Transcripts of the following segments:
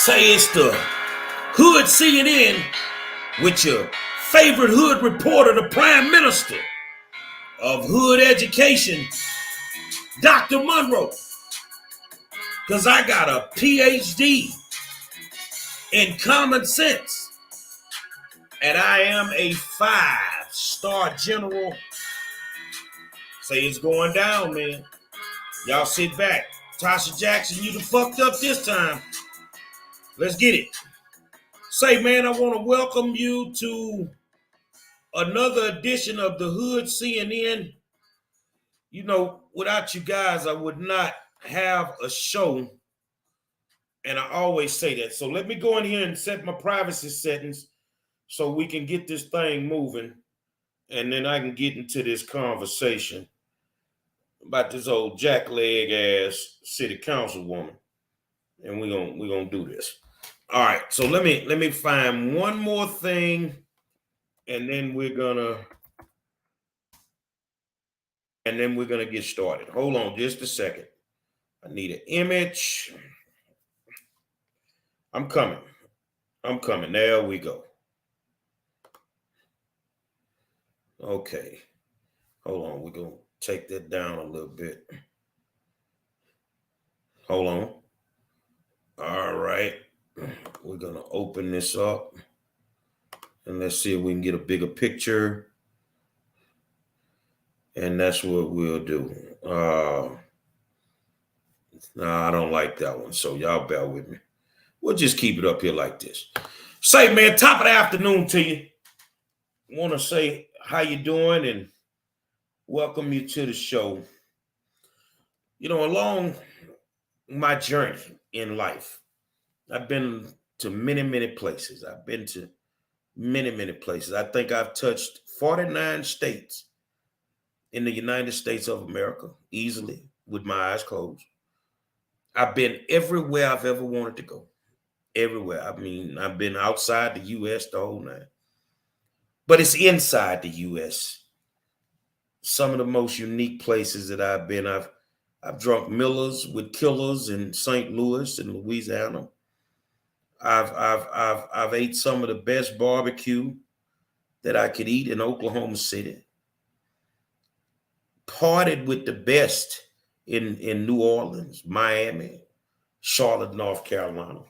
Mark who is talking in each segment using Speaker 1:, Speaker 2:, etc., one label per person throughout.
Speaker 1: Say it's the Hood CNN with your favorite hood reporter, the Prime Minister of Hood Education, Dr. Monroe. Because I got a PhD in common sense. And I am a 5-star general. Say it's going down, man. Y'all sit back. Tarsha Jackson, you done fucked up this time. Let's get it. Say, man, I want to welcome you to another edition of the Hood CNN. You know, without you guys, I would not have a show. And I always say that. So let me go in here and set my privacy settings so we can get this thing moving. And then I can get into this conversation about this old jackleg ass city councilwoman. And we're gonna do this. All right, so let me find one more thing, and then we're gonna get started. Hold on just a second. I need an image. I'm coming. There we go. Okay. Hold on. We're gonna take that down a little bit. Hold on. All right. We're gonna open this up. And let's see if we can get a bigger picture. And that's what we'll do. No, I don't like that one. So y'all bear with me. We'll just keep it up here like this. Say, man, top of the afternoon to you. Want to say how you doing and welcome you to the show. You know, along my journey in life, I've been to many, many places. I think I've touched 49 states in the United States of America, easily, with my eyes closed. I've been everywhere I've ever wanted to go. Everywhere. I mean, I've been outside the U.S. the whole night. But it's inside the U.S. Some of the most unique places that I've been. I've drunk Millers with killers in St. Louis and Louisiana. I've ate some of the best barbecue that I could eat in Oklahoma City. Partied with the best in New Orleans, Miami, Charlotte, North Carolina.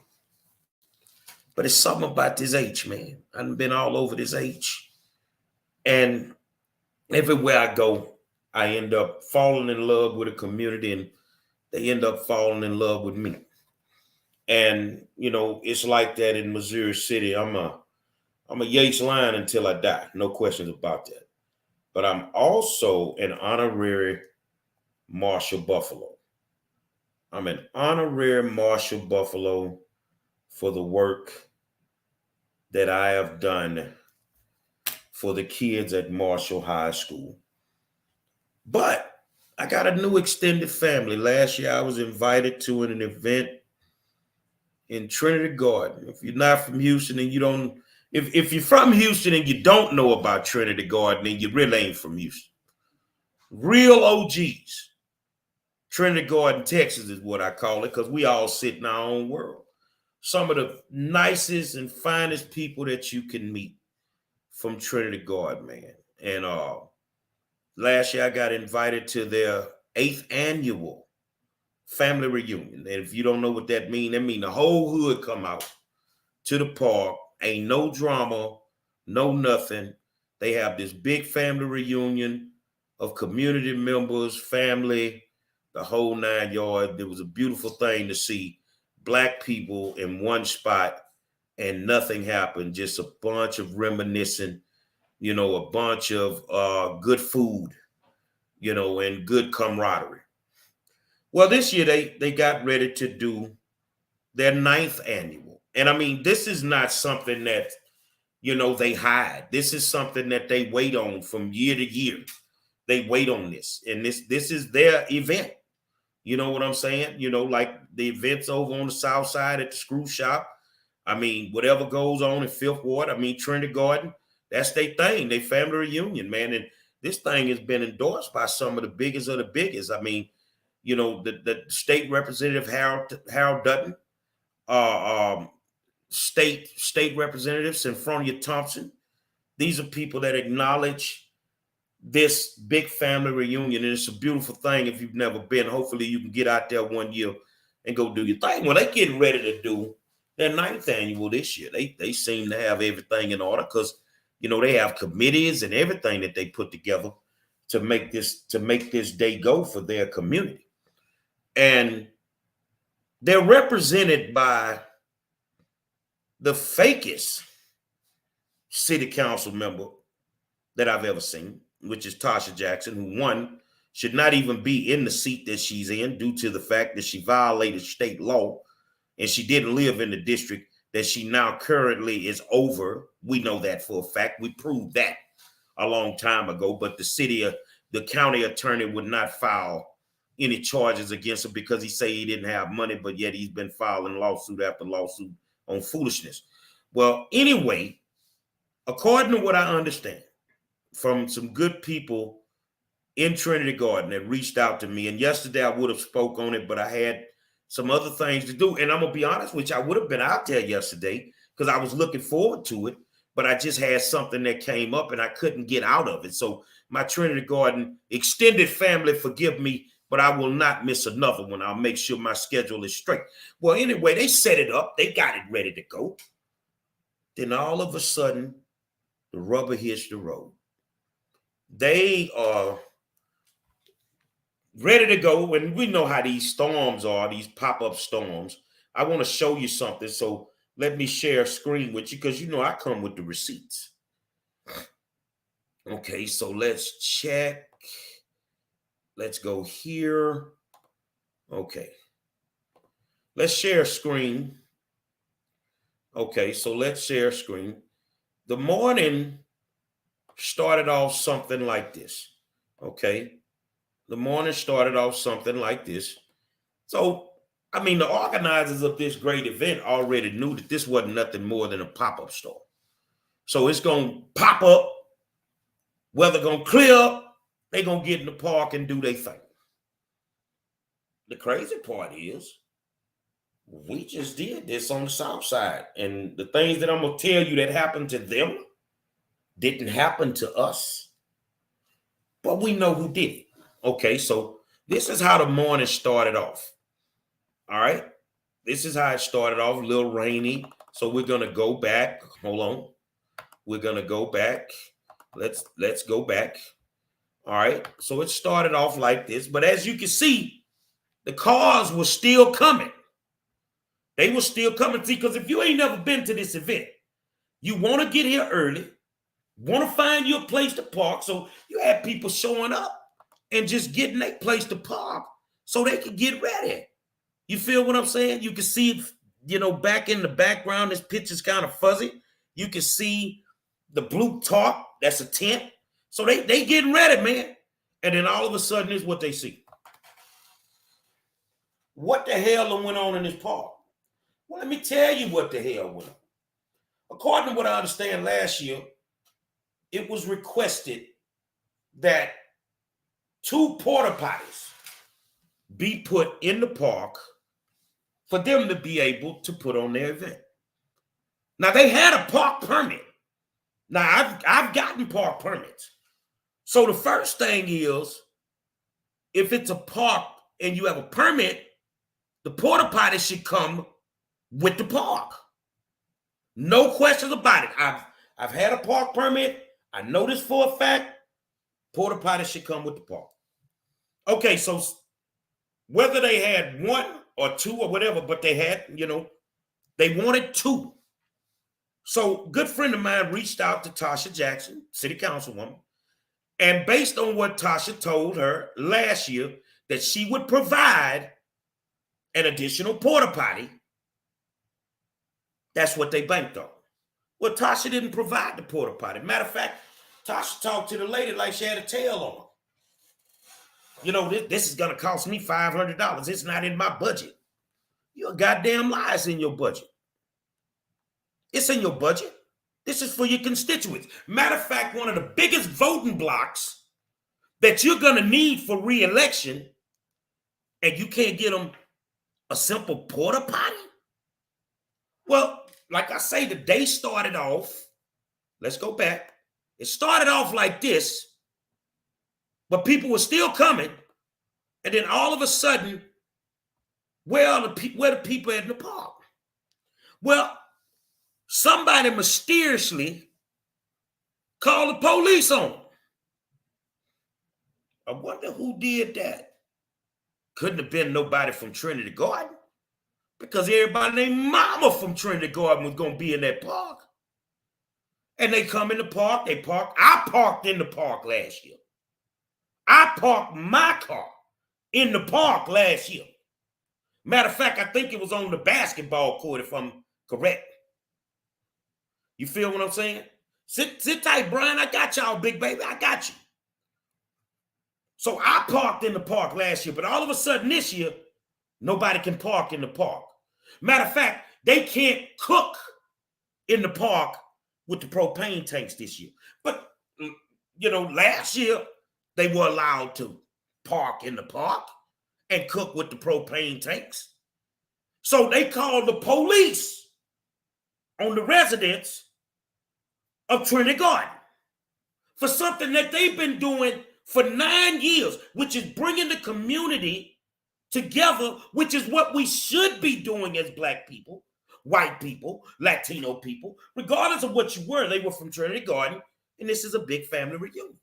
Speaker 1: But it's something about this H, man. I've been all over this H. And everywhere I go, I end up falling in love with a community and they end up falling in love with me. And, you know, it's like that in Missouri City. I'm a Yates line until I die. No questions about that. But I'm also an honorary Marshall Buffalo. I'm an honorary Marshall Buffalo for the work that I have done for the kids at Marshall High School. But I got a new extended family. Last year, I was invited to an event in Trinity Garden. If you're not from Houston and you don't, if you're from Houston and you don't know about Trinity Garden, then you really ain't from Houston. Real OGs. Trinity Garden, Texas is what I call it because we all sit in our own world. Some of the nicest and finest people that you can meet from Trinity Garden, man. And last year I got invited to their 8th annual family reunion. And if you don't know what that means the whole hood come out to the park. Ain't no drama, no nothing. They have this big family reunion of community members, family, the whole 9 yards. It was a beautiful thing to see Black people in one spot and nothing happened. Just a bunch of reminiscing, you know, a bunch of good food, you know, and good camaraderie. Well, this year they got ready to do their 9th annual. And I mean, this is not something that, you know, they hide. This is something that they wait on from year to year. They wait on this. And this is their event. You know what I'm saying? You know, like the events over on the south side at the screw shop. I mean, whatever goes on in Fifth Ward, I mean, Trinity Garden, that's their thing, their family reunion, man. And this thing has been endorsed by some of the biggest of the biggest. I mean, you know, the state representative, Harold Dutton, state representatives, Sophronia Thompson. These are people that acknowledge this big family reunion, and it's a beautiful thing. If you've never been, hopefully you can get out there one year and go do your thing. Well, they're getting ready to do their 9th annual this year. They seem to have everything in order because they have committees and everything that they put together to make this day go for their community. And they're represented by the fakest city council member that I've ever seen, which is Tarsha Jackson, who, one, should not even be in the seat that she's in due to the fact that she violated state law and she didn't live in the district that she now currently is over. We know that for a fact. We proved that a long time ago, but the county attorney would not file any charges against her because he say he didn't have money, but yet he's been filing lawsuit after lawsuit on foolishness. Well, anyway, according to what I understand from some good people in Trinity Garden that reached out to me, and yesterday I would have spoke on it, but I had some other things to do. And I'm going to be honest with you, I would have been out there yesterday because I was looking forward to it, but I just had something that came up and I couldn't get out of it. So my Trinity Garden extended family, forgive me, but I will not miss another one. I'll make sure my schedule is straight. Well, anyway, they set it up. They got it ready to go. Then all of a sudden, the rubber hits the road. They are ready to go, and we know how these storms are, these pop-up storms. I want to show you something, so let me share a screen with you because I come with the receipts. Okay, so let's check. Let's go here. Okay. Let's share a screen. Okay, so let's share a screen. The morning started off something like this. Okay. The morning started off something like this. So, the organizers of this great event already knew that this wasn't nothing more than a pop-up store. So it's going to pop up, weather going to clear up, they're going to get in the park and do their thing. The crazy part is, we just did this on the South Side. And the things that I'm going to tell you that happened to them didn't happen to us. But we know who did it. Okay, so this is how the morning started off. All right, this is how it started off, a little rainy. So we're going to go back. Hold on. We're going to go back. Let's go back. All right, so it started off like this. But as you can see, the cars were still coming. They were still coming. See, because if you ain't never been to this event, you want to get here early, want to find you a place to park. So you have people showing up and just getting a place to park so they can get ready. You feel what I'm saying? You can see, back in the background, this picture's kind of fuzzy. You can see the blue tarp. That's a tent. So they getting ready, man. And then all of a sudden, is what they see. What the hell went on in this park? Well, let me tell you what the hell went on. According to what I understand, last year, it was requested that 2 porta potties be put in the park for them to be able to put on their event. Now, they had a park permit. Now, I've gotten park permits. So the first thing is, if it's a park and you have a permit, the porta potty should come with the park. No questions about it. I've had a park permit. I know this for a fact. Porta potty should come with the park. Okay, so whether they had 1 or 2 or whatever, but they had, they wanted 2. So good friend of mine reached out to Tarsha Jackson, city councilwoman, and based on what Tarsha told her last year, that she would provide an additional porta potty, that's what they banked on. Well, Tarsha didn't provide the porta potty. Matter of fact, Tarsha talked to the lady like she had a tail on her. This is going to cost me $500. It's not in my budget. You're a goddamn lie. It's in your budget. It's in your budget. This is for your constituents. Matter of fact, one of the biggest voting blocks that you're going to need for re-election, and you can't get them a simple porta potty? Well, like I say, the day started off. Let's go back. It started off like this, but people were still coming. And then all of a sudden, where the people at in the park? Well, somebody mysteriously called the police on them. I wonder who did that. Couldn't have been nobody from Trinity Garden, because everybody named Mama from Trinity Garden was going to be in that park. And they come in the park, they park. I parked in the park last year. I parked my car in the park last year. Matter of fact, I think it was on the basketball court, if I'm correct. You feel what I'm saying? Sit tight, Brian. I got y'all, big baby. I got you. So I parked in the park last year, but all of a sudden this year, nobody can park in the park. Matter of fact, they can't cook in the park with the propane tanks this year. But, last year, they were allowed to park in the park and cook with the propane tanks. So they called the police on the residents of Trinity Garden for something that they've been doing for 9 years, which is bringing the community together, which is what we should be doing as Black people, white people, Latino people, regardless of what you were. They were from Trinity Garden, and this is a big family reunion.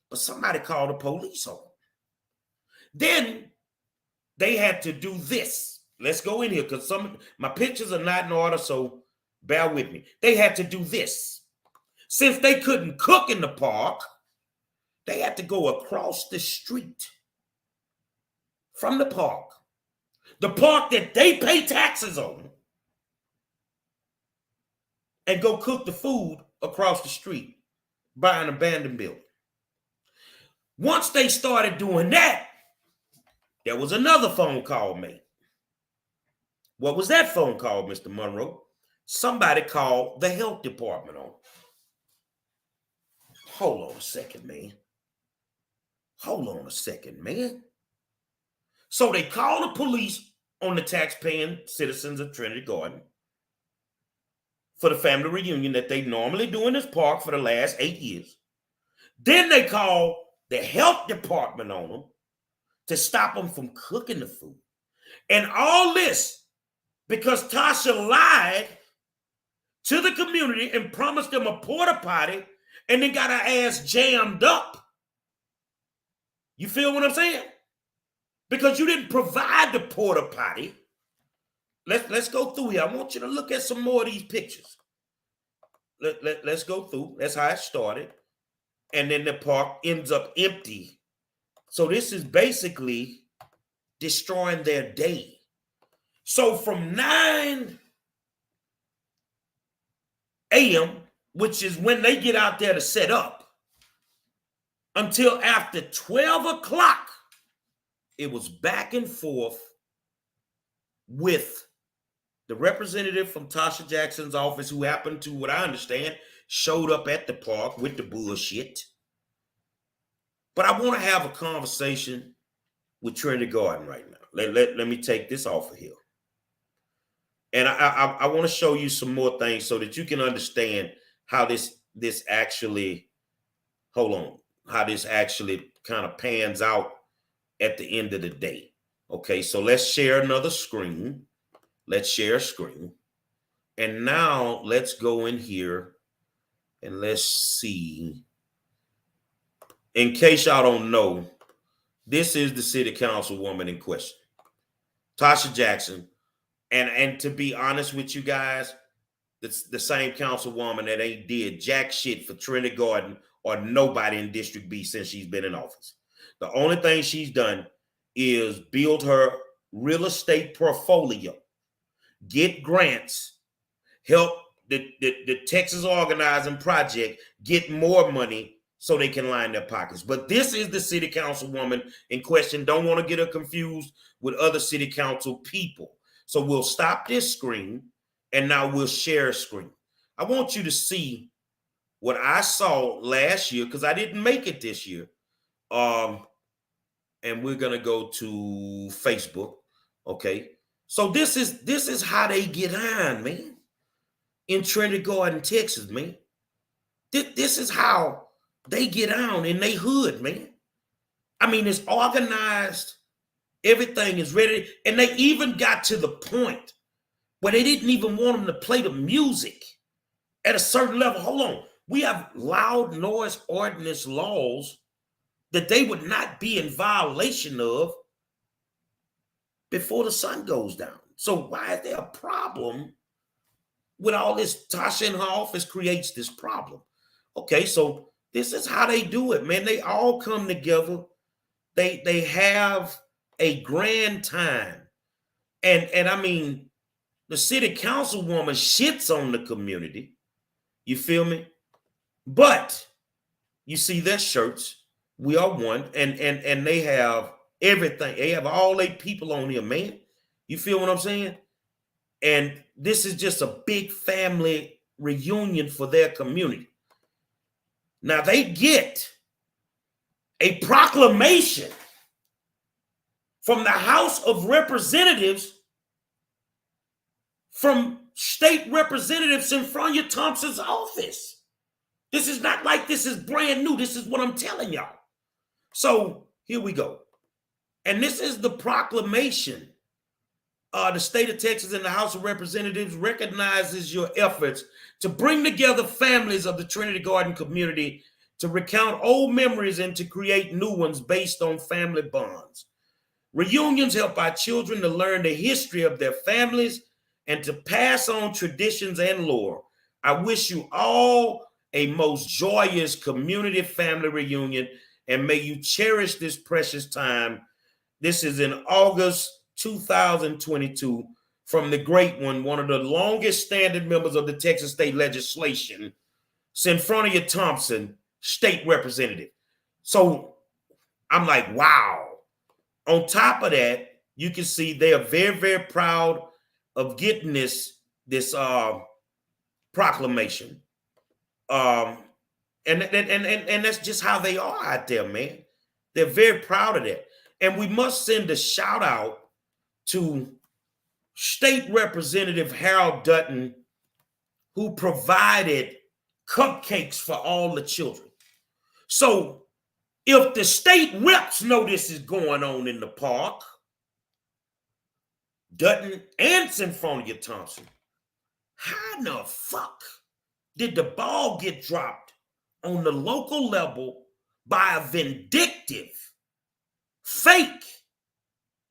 Speaker 1: But somebody called the police on them. Then they had to do this. Let's go in here, because my pictures are not in order, so bear with me. They had to do this. Since they couldn't cook in the park, they had to go across the street from the park that they pay taxes on, and go cook the food across the street by an abandoned building. Once they started doing that, there was another phone call made. What was that phone call, Mr. Monroe? Somebody called the health department on. Hold on a second, man. So they called the police on the tax-paying citizens of Trinity Garden for the family reunion that they normally do in this park for the last 8 years. Then they called the health department on them to stop them from cooking the food. And all this because Tarsha lied to the community and promised them a porta potty and then got her ass jammed up. You feel what I'm saying? Because you didn't provide the porta potty. Let's go through here. I want you to look at some more of these pictures. Let's go through. That's how it started. And then the park ends up empty. So this is basically destroying their day. So from 9 a.m., which is when they get out there to set up, until after 12 o'clock, it was back and forth with the representative from Tarsha Jackson's office, who happened to, what I understand, showed up at the park with the bullshit. But I want to have a conversation with Trinity Garden right now. Let me take this off of here. And I want to show you some more things so that you can understand how this actually, how this actually kind of pans out at the end of the day. Okay, so let's share another screen. Let's share a screen. And now let's go in here and let's see. In case y'all don't know, this is the city councilwoman in question, Tarsha Jackson. And to be honest with you guys, it's the same councilwoman that ain't did jack shit for Trinity Garden or nobody in District B since she's been in office. The only thing she's done is build her real estate portfolio, get grants, help the Texas Organizing Project get more money so they can line their pockets. But this is the city councilwoman in question. Don't want to get her confused with other city council people. So we'll stop this screen and now we'll share a screen. I want you to see what I saw last year, because I didn't make it this year. And we're going to go to Facebook. Okay. So this is how they get on, man. In Trinity Garden, Texas, man. This is how they get on in they hood, man. I mean, it's organized. Everything is ready. And they even got to the point where they didn't even want them to play the music at a certain level. Hold on. We have loud noise ordinance laws that they would not be in violation of before the sun goes down. So why is there a problem with all this? Tarsha in her office creates this problem. Okay, so this is how they do it, man. They all come together. They have a grand time. And I mean, the city councilwoman shits on the community. You feel me? But you see their shirts. We are one, and they have everything. They have all their people on here, man. You feel what I'm saying? And this is just a big family reunion for their community. Now they get a proclamation from the House of Representatives, from state representatives in Trinity Thompson's office. This is not like this is brand new. This is what I'm telling y'all. So here we go. And this is the proclamation. The state of Texas and the House of Representatives recognizes your efforts to bring together families of the Trinity Garden community to recount old memories and to create new ones based on family bonds. Reunions help our children to learn the history of their families and to pass on traditions and lore. I wish you all a most joyous community family reunion, and may you cherish this precious time. This is in August 2022 from the great one of the longest standing members of the Texas state legislation, Trinity Thompson, state representative. So I'm like, wow. On top of that, you can see they are very, very proud of getting this proclamation. And that's just how they are out there, man. They're very proud of that. And we must send a shout out to State Representative Harold Dutton, who provided cupcakes for all the children. So if the state reps know this is going on in the park, Dutton and Trinity Thompson, how in the fuck did the ball get dropped on the local level by a vindictive, fake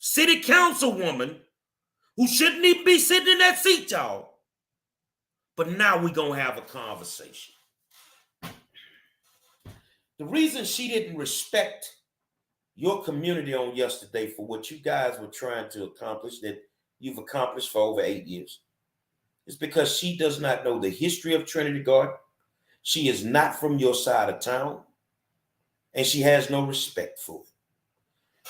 Speaker 1: city councilwoman who shouldn't even be sitting in that seat, y'all? But now we're going to have a conversation. The reason she didn't respect your community on yesterday for what you guys were trying to accomplish, that you've accomplished for over 8 years, is because she does not know the history of Trinity Garden. She is not from your side of town, and she has no respect for it.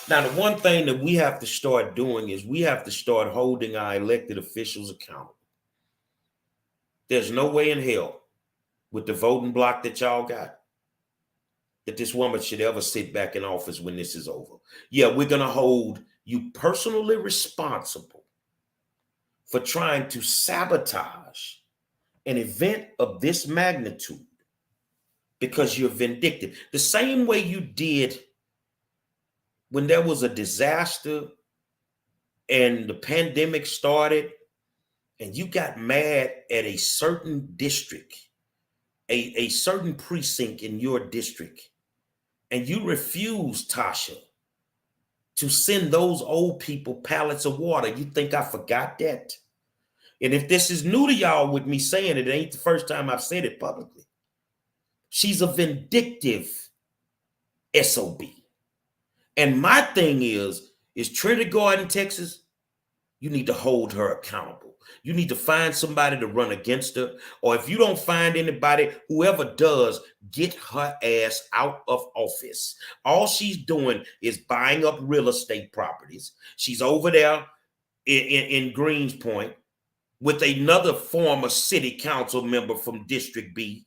Speaker 1: Now, the one thing that we have to start doing is we have to start holding our elected officials accountable. There's no way in hell with the voting block that y'all got that this woman should ever sit back in office when this is over. Yeah, we're going to hold you personally responsible for trying to sabotage an event of this magnitude because you're vindictive. The same way you did when there was a disaster and the pandemic started and you got mad at a certain district, a certain precinct in your district, and you refused, Tarsha, to send those old people pallets of water. You think I forgot that? And if this is new to y'all with me saying it, it ain't the first time I've said it publicly. She's a vindictive SOB. And my thing is Trinity Garden, Texas, you need to hold her accountable. You need to find somebody to run against her. Or if you don't find anybody, whoever does, get her ass out of office. All she's doing is buying up real estate properties. She's over there in Greenspoint with another former city council member from District B.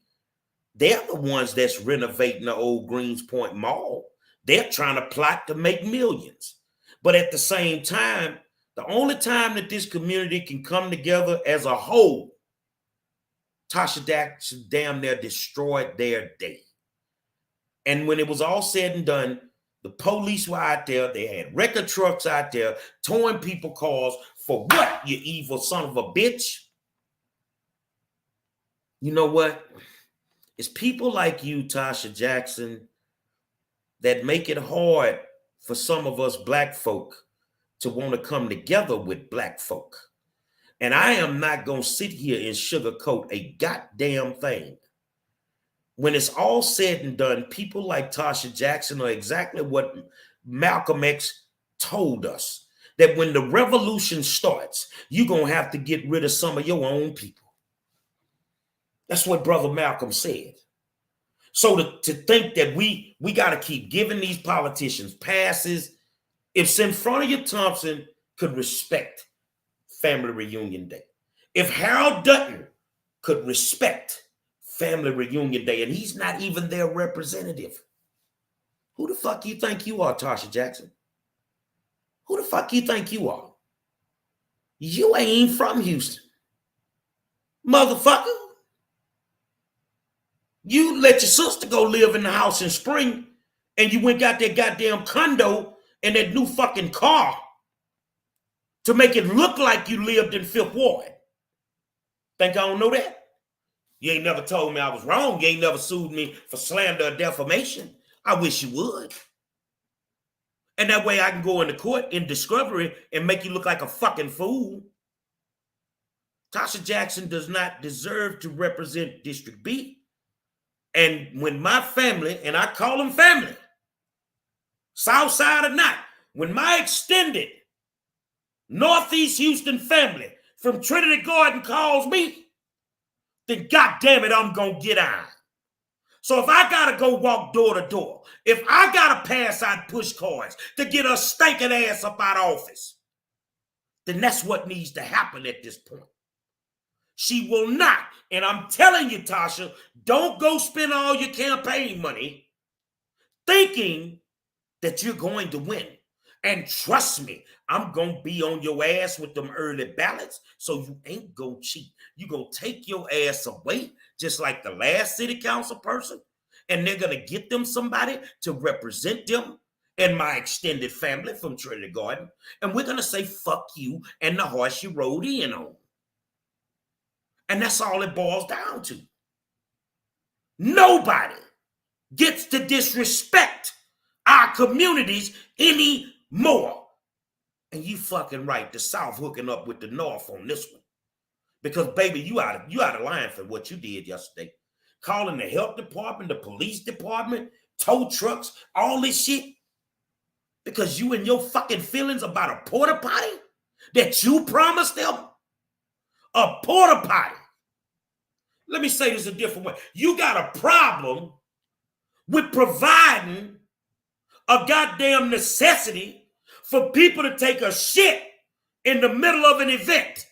Speaker 1: They're the ones that's renovating the old Greenspoint Mall. They're trying to plot to make millions. But at the same time, The only time that this community can come together as a whole, Tarsha Jackson damn near destroyed their day. And when it was all said and done, the police were out there. They had record trucks out there towing people cars for what, you evil son of a bitch? You know what? It's people like you, Tarsha Jackson, that make it hard for some of us black folk to want to come together with black folk. And I am not going to sit here and sugarcoat a goddamn thing. When it's all said and done, people like Tarsha Jackson are exactly what Malcolm X told us, that when the revolution starts, you're going to have to get rid of some of your own people. That's what Brother Malcolm said. So to think that we got to keep giving these politicians passes, if Sinfronia Thompson could respect Family Reunion Day, if Harold Dutton could respect Family Reunion Day, and he's not even their representative, who the fuck you think you are, Tarsha Jackson? Who the fuck you think you are? You ain't from Houston, motherfucker. You let your sister go live in the house in Spring, and you went got that goddamn condo and that new fucking car to make it look like you lived in Fifth Ward. Think I don't know that? You ain't never told me I was wrong. You ain't never sued me for slander or defamation. I wish you would. And that way I can go into court in discovery and make you look like a fucking fool. Tarsha Jackson does not deserve to represent District B. And when my family, and I call them family, South Side or not, when my extended Northeast Houston family from Trinity Garden calls me, then goddamn it, I'm gonna get on. So if I gotta go walk door to door, if I gotta pass out push cards to get her stinking ass up out of office, then that's what needs to happen at this point. She will not. And I'm telling you, Tarsha, don't go spend all your campaign money thinking that you're going to win. And trust me, I'm going to be on your ass with them early ballots, so you ain't going to cheat. You're going to take your ass away, just like the last city council person, and they're going to get them somebody to represent them and my extended family from Trinity Garden, and we're going to say, fuck you and the horse you rode in on. And that's all it boils down to. Nobody gets to disrespect our communities anymore. And you fucking right, the South hooking up with the North on this one. Because, baby, you out of line for what you did yesterday. Calling the health department, the police department, tow trucks, all this shit. Because you and your fucking feelings about a porta potty that you promised them. A porta potty. Let me say this a different way. You got a problem with providing a goddamn necessity for people to take a shit in the middle of an event.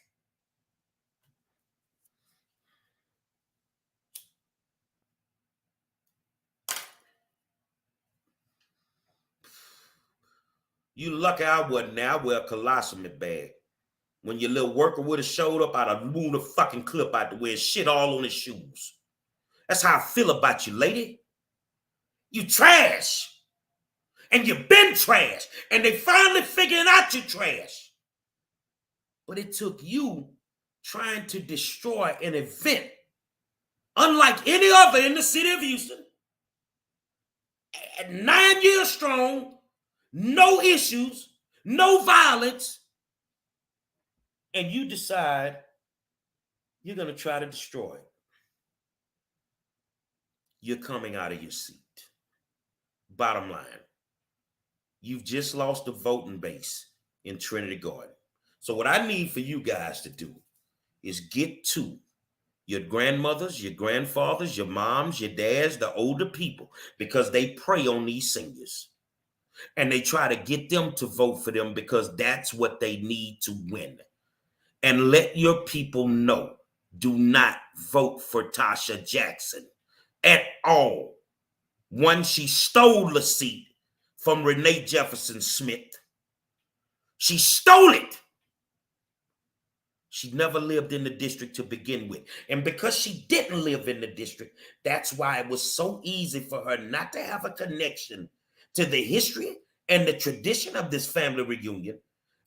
Speaker 1: You lucky I wasn't there. I wear a colostomy bag. When your little worker would have showed up, I'd have moved a fucking clip out the way and shit all on his shoes. That's how I feel about you, lady. You trash. And you've been trash. And they finally figuring out you trash. But it took you trying to destroy an event unlike any other in the city of Houston. 9 years strong, no issues, no violence. And you decide you're going to try to destroy it. You're coming out of your seat. Bottom line, you've just lost the voting base in Trinity Garden. So what I need for you guys to do is get to your grandmothers, your grandfathers, your moms, your dads, the older people, because they prey on these seniors. And they try to get them to vote for them because that's what they need to win. And let your people know, do not vote for Tarsha Jackson at all. One, she stole the seat from Renee Jefferson Smith. She stole it. She never lived in the district to begin with. And because she didn't live in the district, that's why it was so easy for her not to have a connection to the history and the tradition of this family reunion.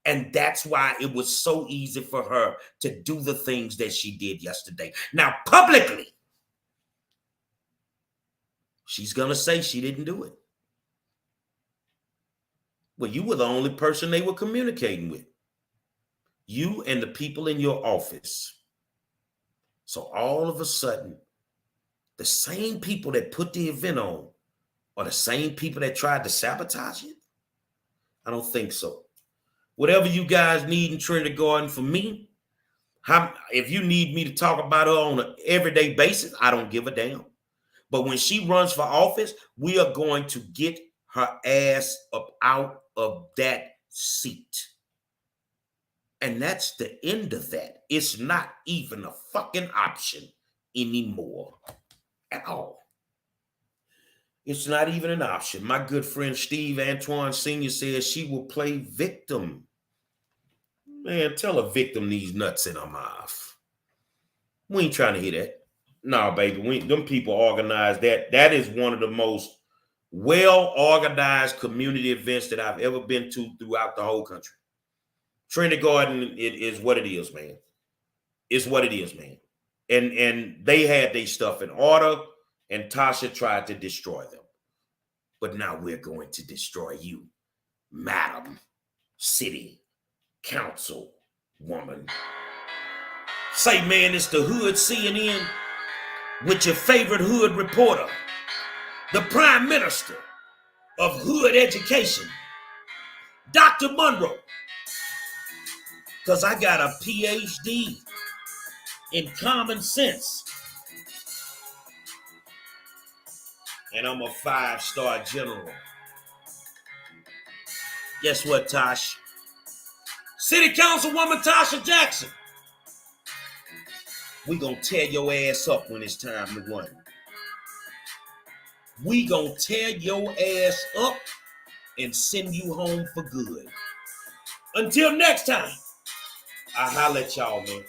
Speaker 1: And that's why it was so easy for her to do the things that she did yesterday. Now, publicly, she's going to say she didn't do it. Well, you were the only person they were communicating with. You and the people in your office. So all of a sudden, the same people that put the event on are the same people that tried to sabotage it? I don't think so. Whatever you guys need in Trinity Garden for me, if you need me to talk about her on an everyday basis, I don't give a damn. But when she runs for office, we are going to get her ass up out of that seat. And that's the end of that. It's not even a fucking option anymore at all. It's not even an option. My good friend Steve Antoine Sr. says she will play victim. Man, tell a victim these nuts in her mouth. We ain't trying to hear that. No, baby, them people organize that. That is one of the most well-organized community events that I've ever been to throughout the whole country. Trinity Garden, it is what it is, man. It's what it is, man. And they had their stuff in order, and Tarsha tried to destroy them. But now we're going to destroy you, Madam City Council Woman. Say, man, it's the Hood CNN with your favorite Hood reporter, the Prime Minister of Hood Education, Dr. Monroe. Because I got a PhD in common sense. And I'm a 5-star general. Guess what, Tosh? City Councilwoman Tarsha Jackson. We gonna tear your ass up when it's time to run. We gonna tear your ass up and send you home for good. Until next time, I'll holler at y'all, man.